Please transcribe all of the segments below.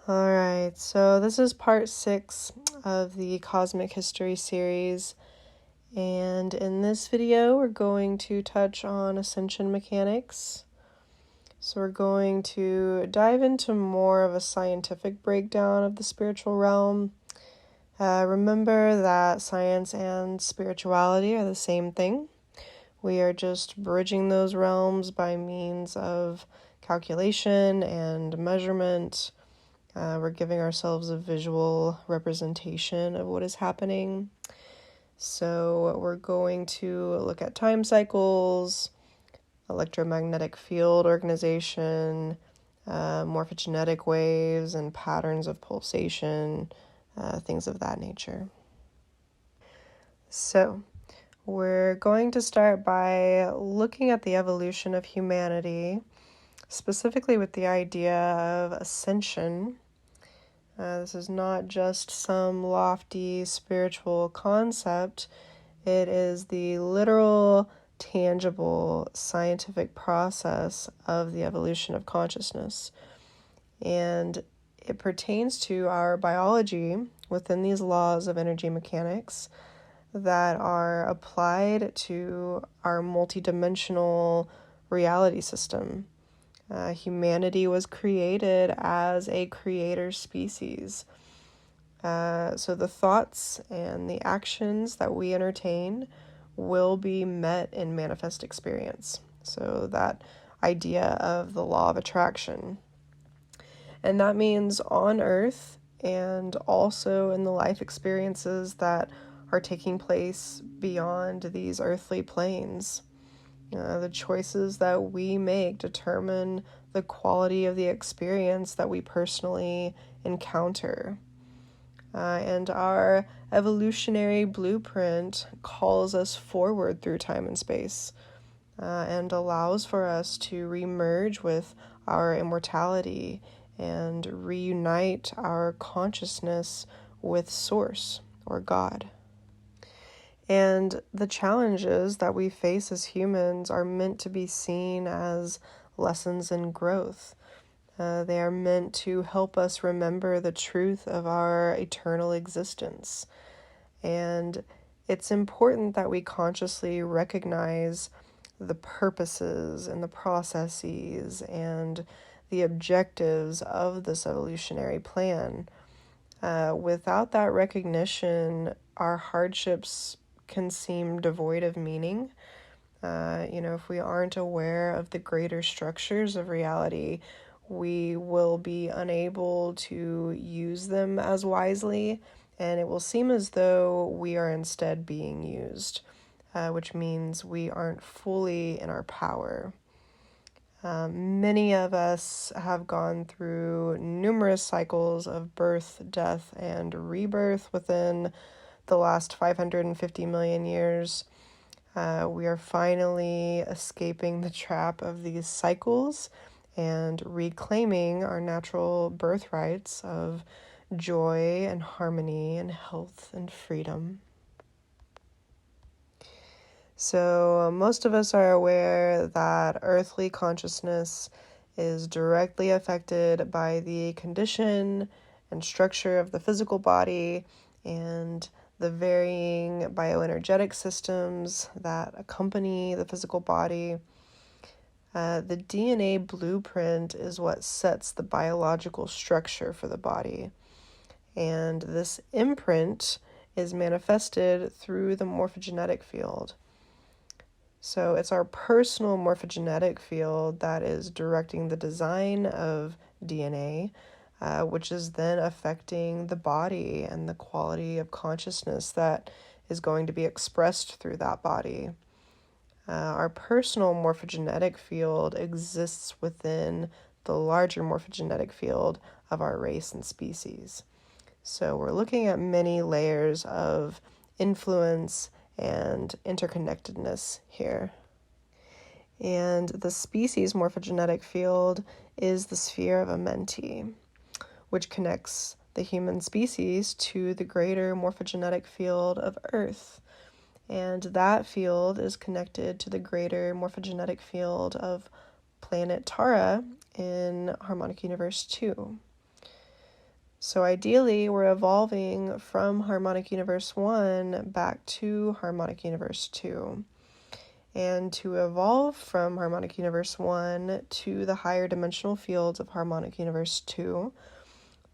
All right, so this is part 6 of the Cosmic History series, and in this video we're going to touch on ascension mechanics. So we're going to dive into more of a scientific breakdown of the spiritual realm. Remember that science and spirituality are the same thing. We are just bridging those realms by means of calculation and measurement. We're giving ourselves a visual representation of what is happening. So we're going to look at time cycles, electromagnetic field organization, morphogenetic waves, and patterns of pulsation, things of that nature. So we're going to start by looking at the evolution of humanity, specifically with the idea of ascension. This is not just some lofty spiritual concept. It is the literal, tangible, scientific process of the evolution of consciousness. And it pertains to our biology within these laws of energy mechanics that are applied to our multidimensional reality system. Humanity was created as a creator species. So the thoughts and the actions that we entertain will be met in manifest experience. So that idea of the law of attraction. And that means on Earth and also in the life experiences that are taking place beyond these earthly planes. The choices that we make determine the quality of the experience that we personally encounter. And our evolutionary blueprint calls us forward through time and space and allows for us to remerge with our immortality and reunite our consciousness with Source or God. And the challenges that we face as humans are meant to be seen as lessons in growth. They are meant to help us remember the truth of our eternal existence. And it's important that we consciously recognize the purposes and the processes and the objectives of this evolutionary plan. Without that recognition, our hardships can seem devoid of meaning. If we aren't aware of the greater structures of reality, we will be unable to use them as wisely, and it will seem as though we are instead being used, which means we aren't fully in our power. Many of us have gone through numerous cycles of birth, death, and rebirth within the last 550 million years. We are finally escaping the trap of these cycles and reclaiming our natural birthrights of joy and harmony and health and freedom. So most of us are aware that earthly consciousness is directly affected by the condition and structure of the physical body and the varying bioenergetic systems that accompany the physical body. The DNA blueprint is what sets the biological structure for the body. And this imprint is manifested through the morphogenetic field. So it's our personal morphogenetic field that is directing the design of DNA, which is then affecting the body and the quality of consciousness that is going to be expressed through that body. Our personal morphogenetic field exists within the larger morphogenetic field of our race and species. So we're looking at many layers of influence and interconnectedness here. And the species morphogenetic field is the sphere of Amenti, which connects the human species to the greater morphogenetic field of Earth. And that field is connected to the greater morphogenetic field of planet Tara in Harmonic Universe 2. So ideally, we're evolving from harmonic universe 1 back to harmonic universe 2. And to evolve from harmonic universe 1 to the higher dimensional fields of harmonic universe 2,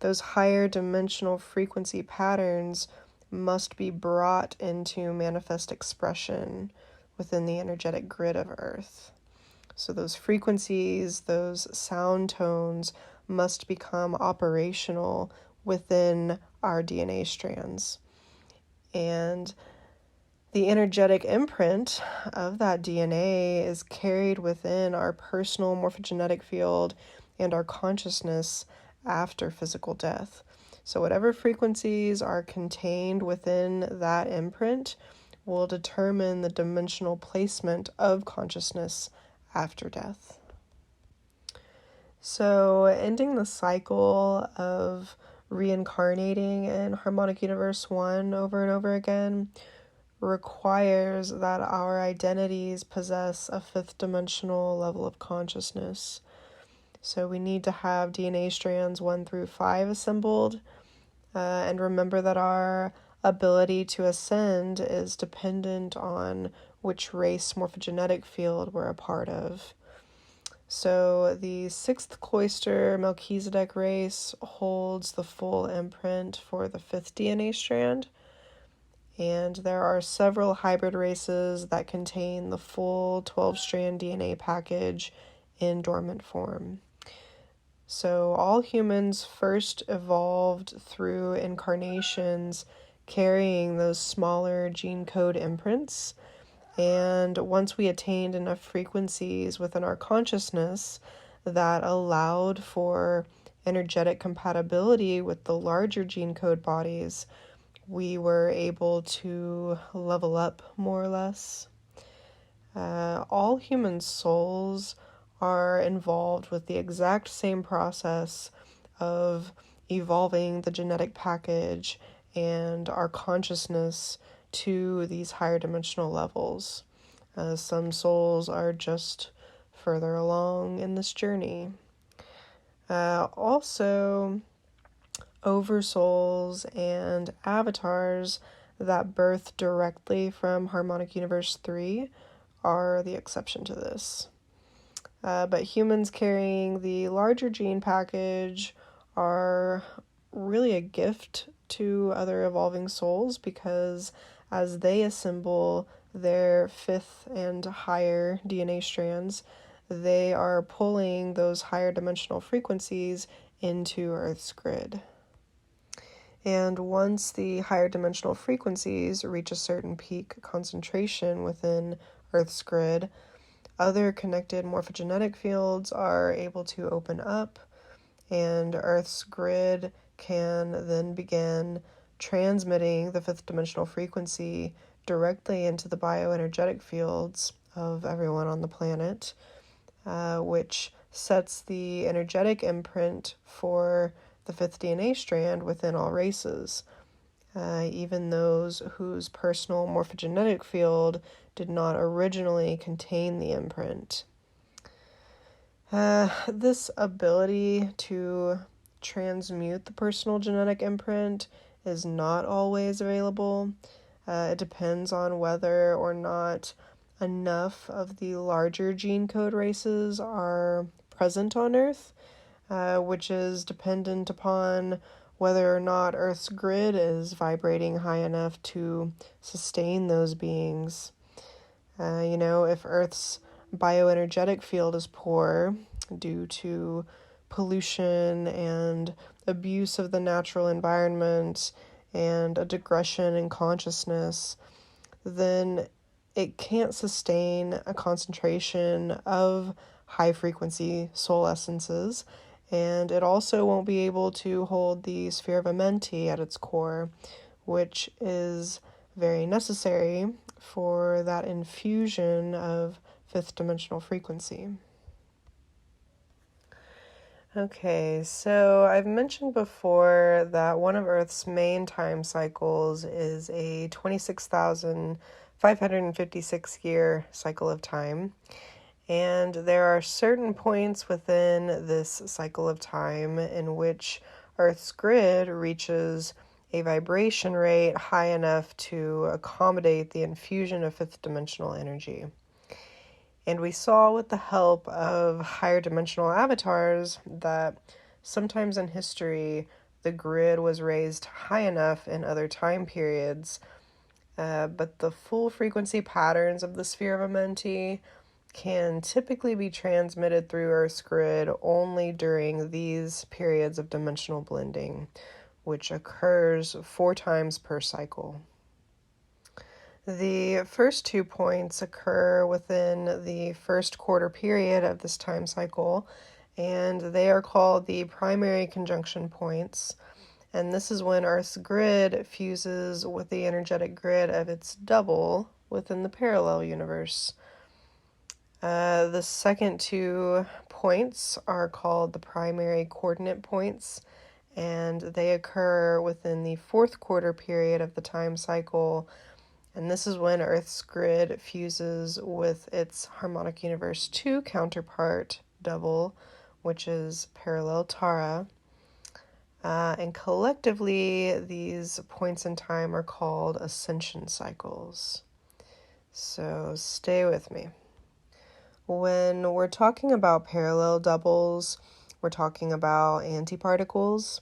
those higher dimensional frequency patterns must be brought into manifest expression within the energetic grid of Earth. So those frequencies, those sound tones must become operational within our DNA strands. And the energetic imprint of that DNA is carried within our personal morphogenetic field and our consciousness after physical death. So whatever frequencies are contained within that imprint will determine the dimensional placement of consciousness after death. So ending the cycle of reincarnating in harmonic universe 1 over and over again requires that our identities possess a fifth dimensional level of consciousness. So we need to have DNA strands 1 through 5 assembled, and remember that our ability to ascend is dependent on which race morphogenetic field we're a part of. So the 6th cloister Melchizedek race holds the full imprint for the 5th DNA strand, and there are several hybrid races that contain the full 12-strand DNA package in dormant form. So all humans first evolved through incarnations carrying those smaller gene code imprints, and once we attained enough frequencies within our consciousness that allowed for energetic compatibility with the larger gene code bodies, we were able to level up more or less. All human souls are involved with the exact same process of evolving the genetic package and our consciousness to these higher dimensional levels. Some souls are just further along in this journey. Also, oversouls and avatars that birth directly from harmonic universe 3 are the exception to this. But humans carrying the larger gene package are really a gift to other evolving souls, because as they assemble their 5th and higher DNA strands, they are pulling those higher dimensional frequencies into Earth's grid. And once the higher dimensional frequencies reach a certain peak concentration within Earth's grid, other connected morphogenetic fields are able to open up, and Earth's grid can then begin transmitting the 5th dimensional frequency directly into the bioenergetic fields of everyone on the planet, which sets the energetic imprint for the 5th DNA strand within all races, even those whose personal morphogenetic field did not originally contain the imprint. This ability to transmute the personal genetic imprint is not always available. It depends on whether or not enough of the larger gene code races are present on Earth, which is dependent upon whether or not Earth's grid is vibrating high enough to sustain those beings. If Earth's bioenergetic field is poor due to pollution and abuse of the natural environment and a digression in consciousness, then it can't sustain a concentration of high-frequency soul essences, and it also won't be able to hold the sphere of Amenti at its core, which is very necessary for that infusion of 5th dimensional frequency. Okay, so I've mentioned before that one of Earth's main time cycles is a 26,556-year cycle of time, and there are certain points within this cycle of time in which Earth's grid reaches a vibration rate high enough to accommodate the infusion of fifth dimensional energy. And we saw with the help of higher dimensional avatars that sometimes in history the grid was raised high enough in other time periods, but the full frequency patterns of the sphere of Amenti can typically be transmitted through Earth's grid only during these periods of dimensional blending, which occurs 4 times per cycle. The first 2 points occur within the first quarter period of this time cycle, and they are called the primary conjunction points. And this is when Earth's grid fuses with the energetic grid of its double within the parallel universe. The second 2 points are called the primary coordinate points, and they occur within the fourth quarter period of the time cycle. And this is when Earth's grid fuses with its harmonic universe 2 counterpart double, which is parallel Tara. And collectively, these points in time are called ascension cycles. So stay with me. When we're talking about parallel doubles, we're talking about antiparticles,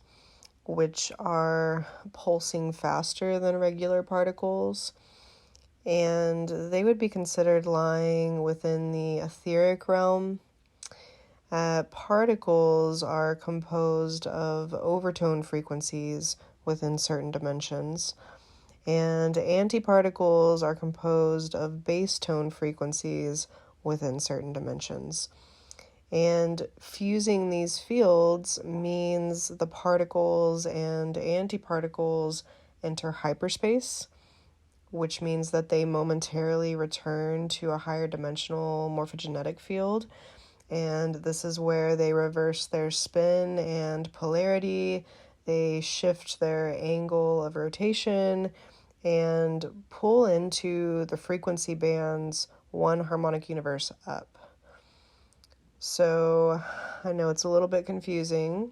which are pulsing faster than regular particles, and they would be considered lying within the etheric realm. Particles are composed of overtone frequencies within certain dimensions, and antiparticles are composed of base tone frequencies within certain dimensions. And fusing these fields means the particles and antiparticles enter hyperspace, which means that they momentarily return to a higher dimensional morphogenetic field. And this is where they reverse their spin and polarity, they shift their angle of rotation, and pull into the frequency bands 1 harmonic universe up. So I know it's a little bit confusing,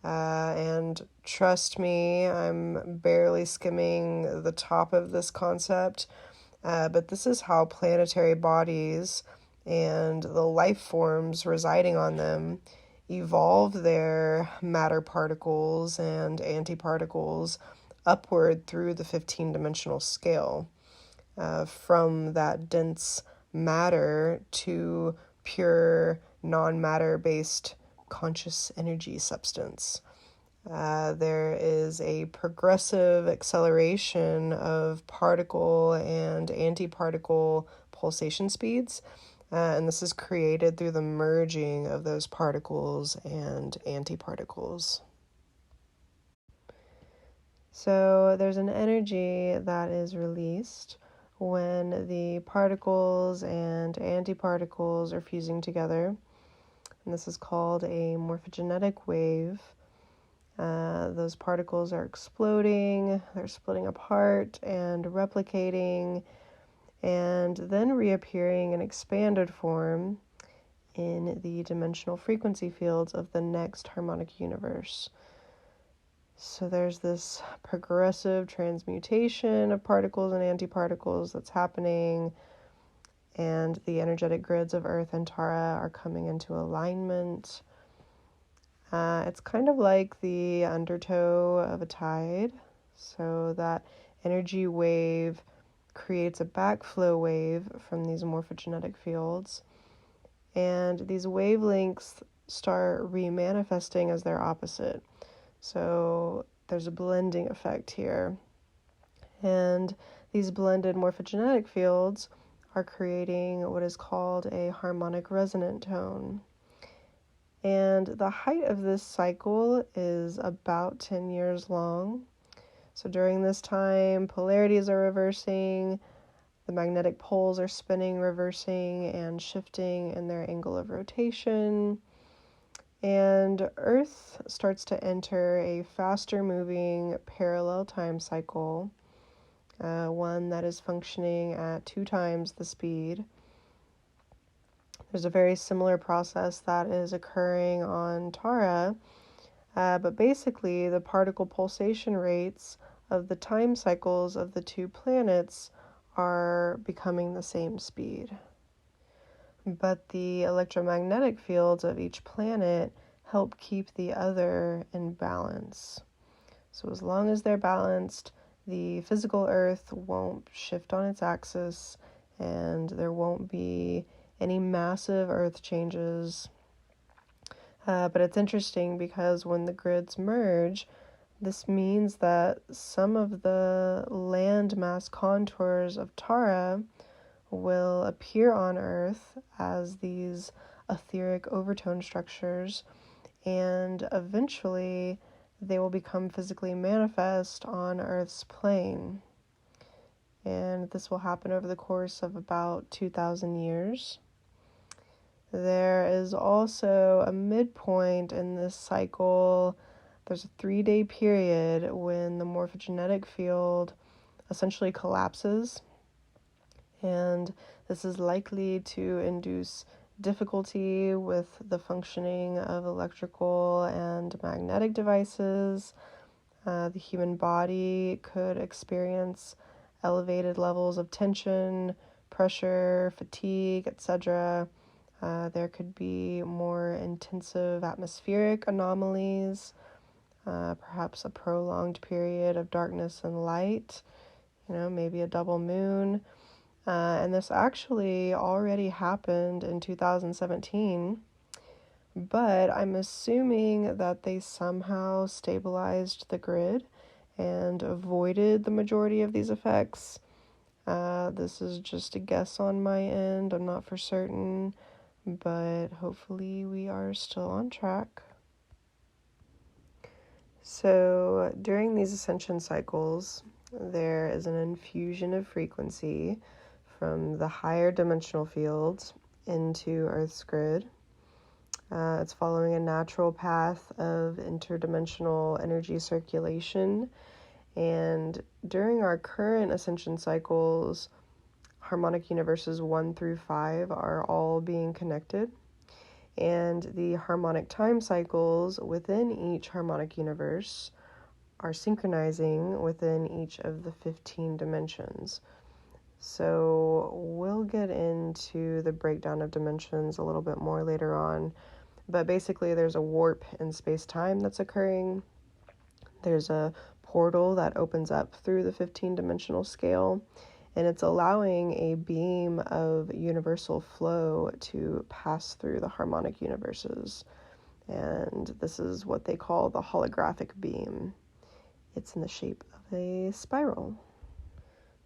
and trust me, I'm barely skimming the top of this concept, but this is how planetary bodies and the life forms residing on them evolve their matter particles and antiparticles upward through the 15-dimensional scale, from that dense matter to pure non-matter based conscious energy substance. There is a progressive acceleration of particle and antiparticle pulsation speeds, and this is created through the merging of those particles and antiparticles. So there's an energy that is released when the particles and antiparticles are fusing together, and this is called a morphogenetic wave. Those particles are exploding, they're splitting apart and replicating, and then reappearing in expanded form in the dimensional frequency fields of the next harmonic universe. So there's this progressive transmutation of particles and antiparticles that's happening, and the energetic grids of Earth and Tara are coming into alignment. It's kind of like the undertow of a tide, so that energy wave creates a backflow wave from these morphogenetic fields, and these wavelengths start remanifesting as their opposite. So there's a blending effect here. And these blended morphogenetic fields are creating what is called a harmonic resonant tone. And the height of this cycle is about 10 years long. So during this time, polarities are reversing, the magnetic poles are spinning, reversing, and shifting in their angle of rotation. And Earth starts to enter a faster moving parallel time cycle, one that is functioning at 2 times the speed. There's a very similar process that is occurring on Tara, But basically, the particle pulsation rates of the time cycles of the two planets are becoming the same speed. But the electromagnetic fields of each planet help keep the other in balance. So as long as they're balanced, the physical Earth won't shift on its axis, and there won't be any massive Earth changes. But it's interesting because when the grids merge, this means that some of the landmass contours of Tara will appear on Earth as these etheric overtone structures, and eventually they will become physically manifest on Earth's plane. And this will happen over the course of about 2,000 years. There is also a midpoint in this cycle. There's a 3-day period when the morphogenetic field essentially collapses, and this is likely to induce difficulty with the functioning of electrical and magnetic devices. The human body could experience elevated levels of tension, pressure, fatigue, etc. There could be more intensive atmospheric anomalies, perhaps a prolonged period of darkness and light, maybe a double moon. And this actually already happened in 2017, but I'm assuming that they somehow stabilized the grid and avoided the majority of these effects. This is just a guess on my end. I'm not for certain, but hopefully we are still on track. So during these ascension cycles, there is an infusion of frequency from the higher dimensional fields into Earth's grid. It's following a natural path of interdimensional energy circulation, and during our current ascension cycles, harmonic universes 1 through 5 are all being connected, and the harmonic time cycles within each harmonic universe are synchronizing within each of the 15 dimensions. So we'll get into the breakdown of dimensions a little bit more later on, but basically there's a warp in space-time that's occurring. There's a portal that opens up through the 15-dimensional scale, and it's allowing a beam of universal flow to pass through the harmonic universes. And this is what they call the holographic beam. It's in the shape of a spiral.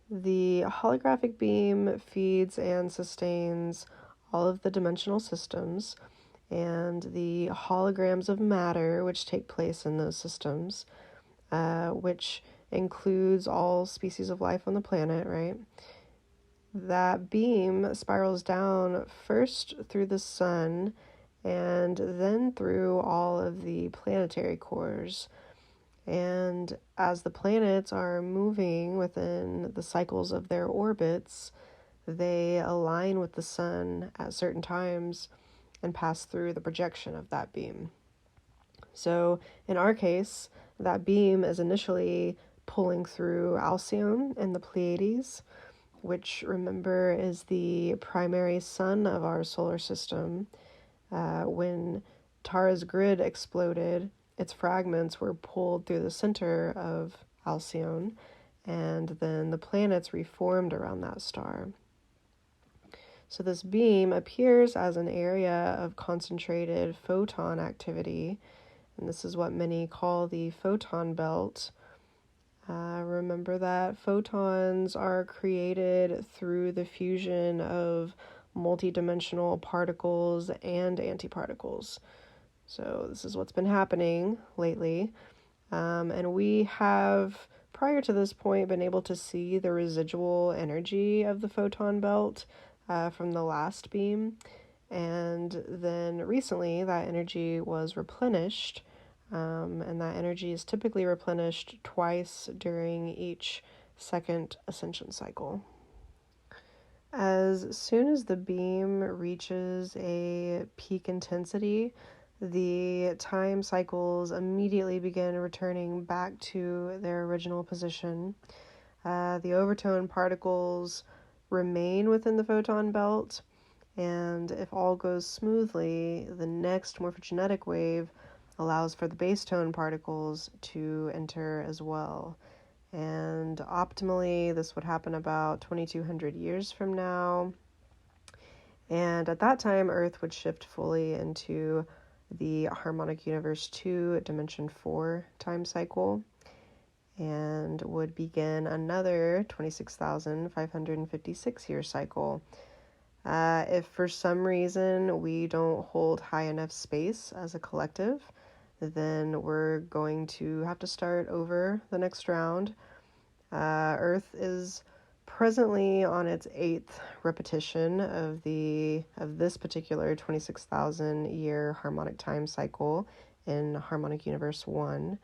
The holographic beam feeds and sustains all of the dimensional systems, and the holograms of matter which take place in those systems, which includes all species of life on the planet, right? That beam spirals down first through the sun and then through all of the planetary cores. And as the planets are moving within the cycles of their orbits, they align with the sun at certain times and pass through the projection of that beam. So in our case, that beam is initially pulling through Alcyone in the Pleiades, which, remember, is the primary sun of our solar system. When Tara's grid exploded, its fragments were pulled through the center of Alcyone, and then the planets reformed around that star. So this beam appears as an area of concentrated photon activity, and this is what many call the photon belt. Remember that photons are created through the fusion of multidimensional particles and antiparticles. So this is what's been happening lately. And we have, prior to this point, been able to see the residual energy of the photon belt from the last beam. And then recently that energy was replenished. And that energy is typically replenished twice during each second ascension cycle. As soon as the beam reaches a peak intensity, the time cycles immediately begin returning back to their original position. The overtone particles remain within the photon belt, and if all goes smoothly, the next morphogenetic wave allows for the base tone particles to enter as well. And optimally, this would happen about 2,200 years from now. And at that time, Earth would shift fully into the harmonic universe 2, dimension 4 time cycle, and would begin another 26,556 year cycle. If for some reason we don't hold high enough space as a collective, then we're going to have to start over the next round. Earth is presently on its 8th repetition of this particular 26,000 year harmonic time cycle in harmonic universe 1.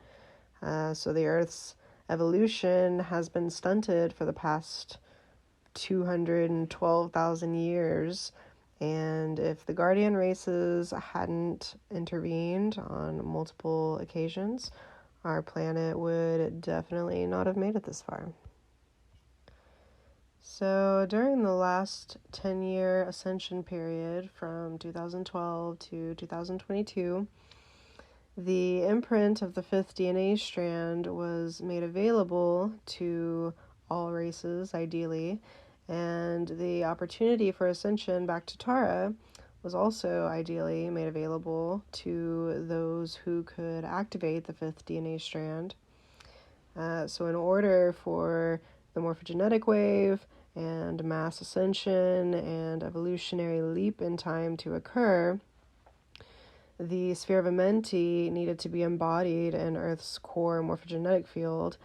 So the Earth's evolution has been stunted for the past 212,000 years, and if the guardian races hadn't intervened on multiple occasions, our planet would definitely not have made it this far. So during the last 10-year ascension period from 2012 to 2022, the imprint of the 5th DNA strand was made available to all races, ideally, and the opportunity for ascension back to Tara was also ideally made available to those who could activate the 5th DNA strand. So in order for the morphogenetic wave and mass ascension and evolutionary leap in time to occur, the sphere of Amenti needed to be embodied in Earth's core morphogenetic field,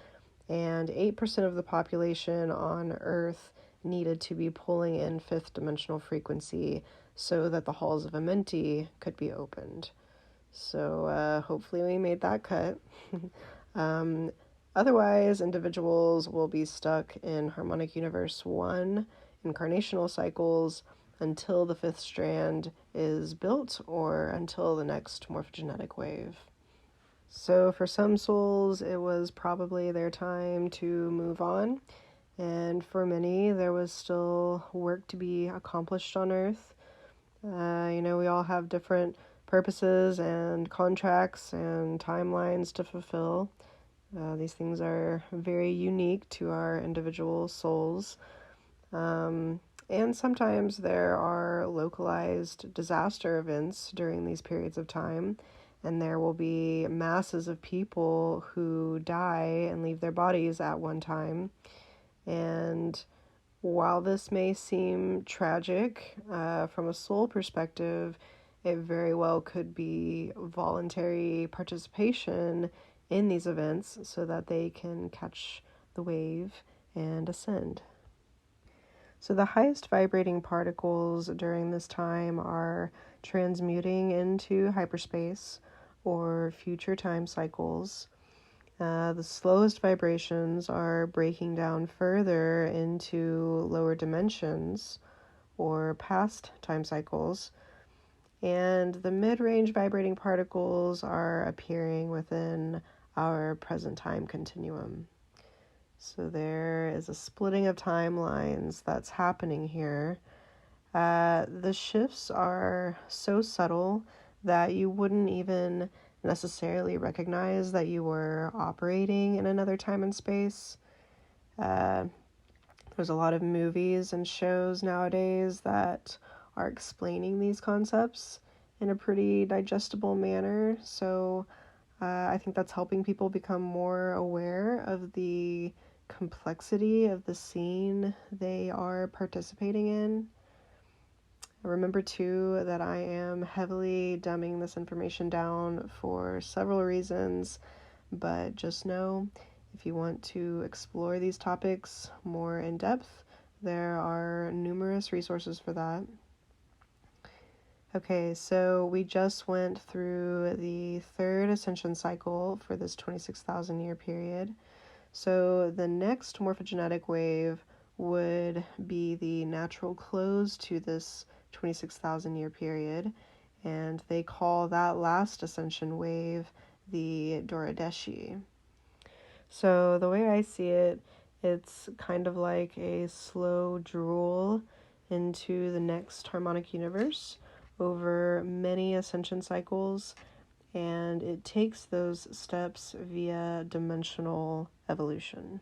and 8% of the population on Earth needed to be pulling in 5th dimensional frequency so that the halls of Amenti could be opened. So hopefully we made that cut. Otherwise, individuals will be stuck in harmonic universe 1 incarnational cycles until the 5th strand is built or until the next morphogenetic wave. So for some souls, it was probably their time to move on, and for many, there was still work to be accomplished on Earth. We all have different purposes and contracts and timelines to fulfill. These things are very unique to our individual souls. And sometimes there are localized disaster events during these periods of time, and there will be masses of people who die and leave their bodies at one time. And while this may seem tragic, from a soul perspective, it very well could be voluntary participation in these events so that they can catch the wave and ascend. So the highest vibrating particles during this time are transmuting into hyperspace or future time cycles. The slowest vibrations are breaking down further into lower dimensions or past time cycles. And the mid-range vibrating particles are appearing within our present time continuum. So there is a splitting of timelines that's happening here. The shifts are so subtle that you wouldn't even necessarily recognize that you were operating in another time and space. There's a lot of movies and shows nowadays that are explaining these concepts in a pretty digestible manner. So I think that's helping people become more aware of the complexity of the scene they are participating in. Remember, too, that I am heavily dumbing this information down for several reasons, but just know if you want to explore these topics more in depth, there are numerous resources for that. Okay, so we just went through the 3rd ascension cycle for this 26,000 year period. So the next morphogenetic wave would be the natural close to this 26,000 year period, and they call that last ascension wave the Doradeshi. So the way I see it, it's kind of like a slow drool into the next harmonic universe over many ascension cycles, and it takes those steps via dimensional evolution.